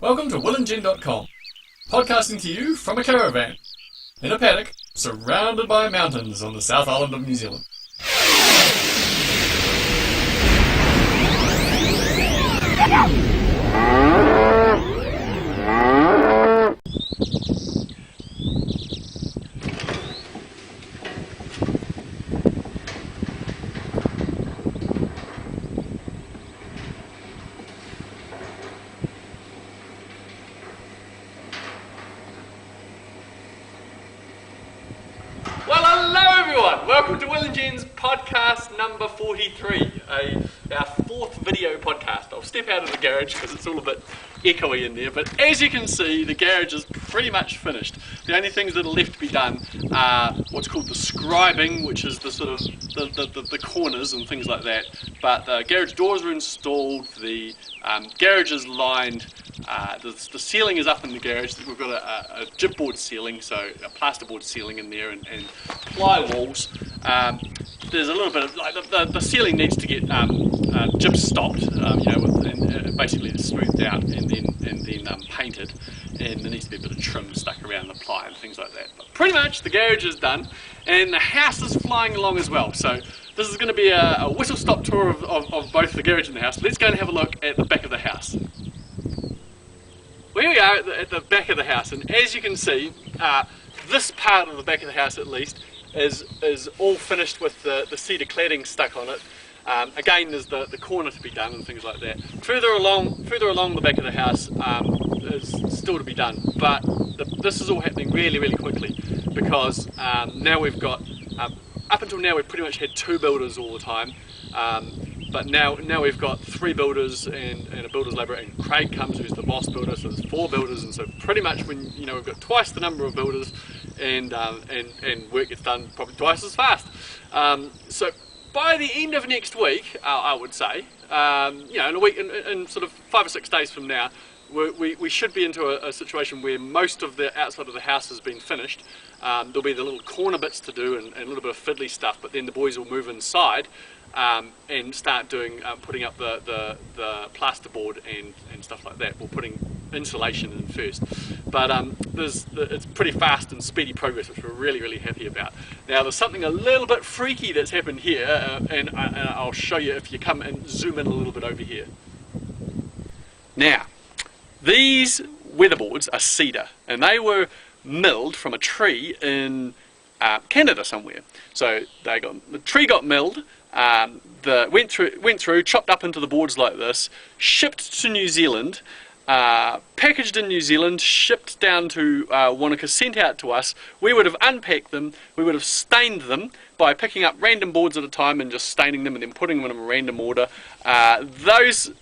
Welcome to willnjen.com, podcasting to you from a caravan, in a paddock, surrounded by mountains on the South Island of New Zealand. Well, hello everyone! Welcome to willnjen's podcast number 43, our fourth video podcast. I'll step out of the garage because it's all a bit echoey in there, but as you can see, the garage is pretty much finished. The only things that are left to be done are what's called the scribing, which is the sort of the corners and things like that. But the garage doors are installed, the garage is lined, the ceiling is up in the garage. We've got a gypboard ceiling, so a plasterboard ceiling in there, and ply walls. There's a little bit of the ceiling needs to get gyp stopped, and basically smoothed out and then painted, and there needs to be a bit of trim stuck around the ply and things like that. But pretty much the garage is done, and the house is flying along as well. So this is going to be a whistle-stop tour of both the garage and the house. Let's go and have a look at the back of the house. Here we are at the back of the house, and as you can see, this part of the back of the house at least is all finished with the cedar cladding stuck on it. Again, there's the corner to be done and things like that. Further along the back of the house is still to be done, but this is all happening really quickly because now we've got, up until now we've pretty much had two builders all the time, but now we've got three builders and a builder's labourer, and Craig comes, who's the boss builder, so there's four builders, and so pretty much when we've got twice the number of builders, and work gets done probably twice as fast. So by the end of next week, I would say, in a week, in sort of 5 or 6 days from now, we should be into a situation where most of the outside of the house has been finished. There'll be the little corner bits to do and a little bit of fiddly stuff, but then the boys will move inside and start doing putting up the plasterboard and stuff like that. We're putting insulation in first, but it's pretty fast and speedy progress, which we're really happy about. Now there's something a little bit freaky that's happened here, and I'll show you if you come and zoom in a little bit over here. Now, these weatherboards are cedar, and they were milled from a tree in Canada somewhere. So the tree got milled, went through, chopped up into the boards like this, shipped to New Zealand, packaged in New Zealand, shipped down to Wanaka, sent out to us. We would have unpacked them, we would have stained them by picking up random boards at a time and just staining them and then putting them in a random order. Those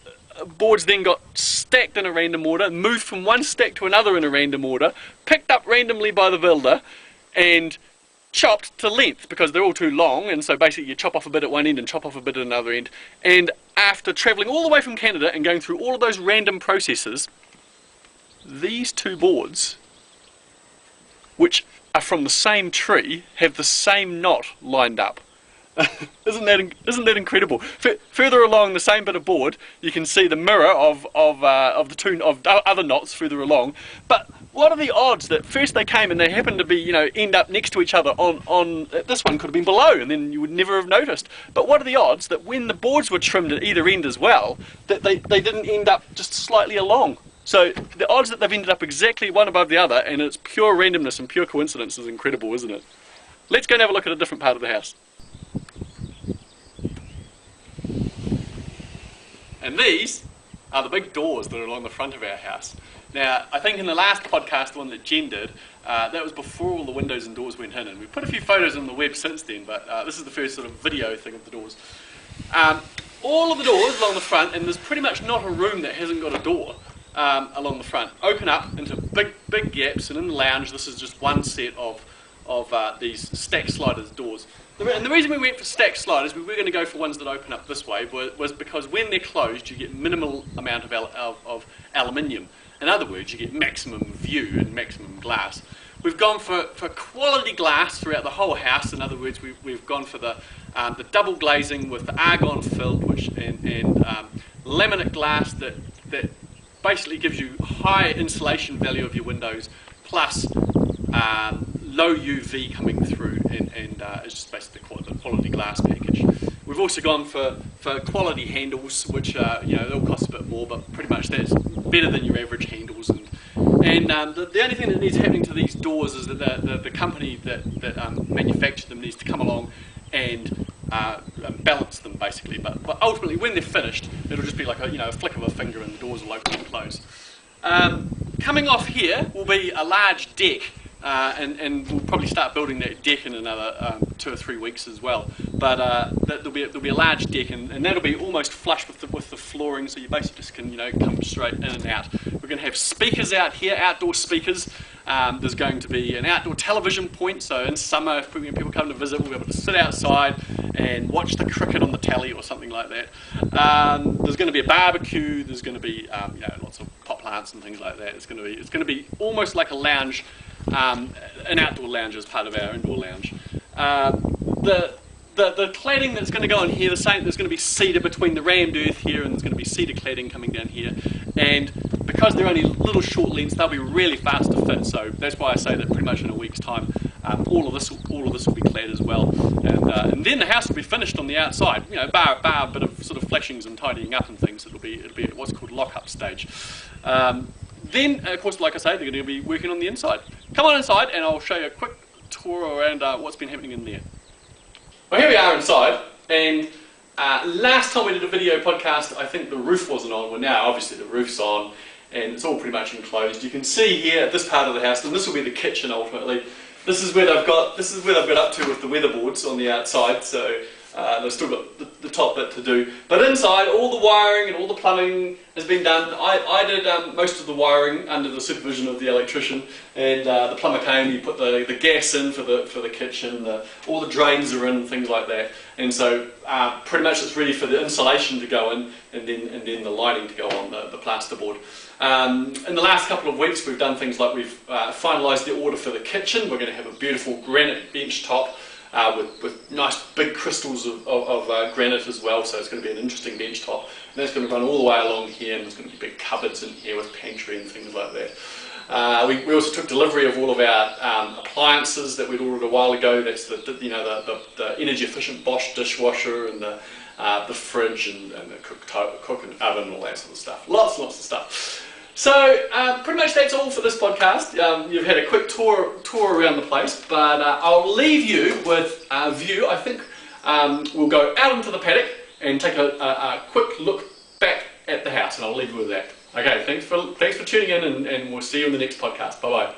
boards then got stacked in a random order, moved from one stack to another in a random order, picked up randomly by the builder, and chopped to length because they're all too long, and so basically you chop off a bit at one end and chop off a bit at another end. And after travelling all the way from Canada and going through all of those random processes, these two boards, which are from the same tree, have the same knot lined up. Isn't that incredible? Further along the same bit of board, you can see the mirror of the two of other knots further along. But what are the odds that first they came and they happened to be, end up next to each other on this one could have been below, and then you would never have noticed. But what are the odds that when the boards were trimmed at either end as well, that they didn't end up just slightly along? So the odds that they've ended up exactly one above the other, and it's pure randomness and pure coincidence, is incredible, isn't it? Let's go and have a look at a different part of the house. And these are the big doors that are along the front of our house. Now, I think in the last podcast, the one that Jen did, that was before all the windows and doors went in, and we put a few photos on the web since then, but this is the first sort of video thing of the doors. All of the doors along the front, and there's pretty much not a room that hasn't got a door along the front, open up into big gaps, and in the lounge, this is just one set of these stack sliders doors. And the reason we went for stack sliders, we were going to go for ones that open up this way, was because when they're closed, you get minimal amount of aluminium. In other words, you get maximum view and maximum glass. We've gone for quality glass throughout the whole house. In other words, we've gone for the double glazing with the argon filled, and laminate glass that basically gives you high insulation value of your windows, plus low UV coming through, and it's just basically the quality glass package. We've also gone for quality handles, which they'll cost a bit more, but pretty much that's better than your average handles. And the only thing that needs happening to these doors is that the company that manufactured them needs to come along and balance them basically. But ultimately, when they're finished, it'll just be like a flick of a finger, and the doors will open and close. Coming off here will be a large deck. And we'll probably start building that deck in another 2 or 3 weeks as well. But there'll be a large deck, and that'll be almost flush with the flooring, so you basically just can come straight in and out. We're going to have speakers out here, outdoor speakers. There's going to be an outdoor television point, so in summer, if people come to visit, we'll be able to sit outside and watch the cricket on the telly or something like that. There's going to be a barbecue. There's going to be lots of pot plants and things like that. It's going to be almost like a lounge. An outdoor lounge as part of our indoor lounge. The cladding that's going to go on here, there's going to be cedar between the rammed earth here, and there's going to be cedar cladding coming down here. And because they're only little short lengths, they'll be really fast to fit. So that's why I say that pretty much in a week's time, all of this will be clad as well. And then the house will be finished on the outside. Bar a bit of sort of flashings and tidying up and things. It'll be at what's called lock-up stage. Then, of course, like I say, they're going to be working on the inside. Come on inside and I'll show you a quick tour around what's been happening in there. Well, here we are inside, and last time we did a video podcast, I think the roof wasn't on. Well, now obviously the roof's on, and it's all pretty much enclosed. You can see here this part of the house, and this will be the kitchen ultimately. This is where they've got up to with the weatherboards on the outside. So they've still got the top bit to do. But inside, all the wiring and all the plumbing has been done. I did most of the wiring under the supervision of the electrician, and the plumber came. He put the gas in for the kitchen. All the drains are in and things like that. And so pretty much it's ready for the insulation to go in, and then the lighting to go on the plasterboard. In the last couple of weeks, we've done things like we've finalised the order for the kitchen. We're going to have a beautiful granite bench top. With nice big crystals of granite as well, so it's going to be an interesting bench top. And that's going to run all the way along here, and there's going to be big cupboards in here with pantry and things like that. We also took delivery of all of our appliances that we'd ordered a while ago. That's the energy efficient Bosch dishwasher, and the fridge, and the cook and oven and all that sort of stuff. Lots of stuff. So pretty much that's all for this podcast. You've had a quick tour around the place, but I'll leave you with a view. I think we'll go out into the paddock and take a quick look back at the house, and I'll leave you with that. Okay, thanks for tuning in, and we'll see you in the next podcast. Bye bye.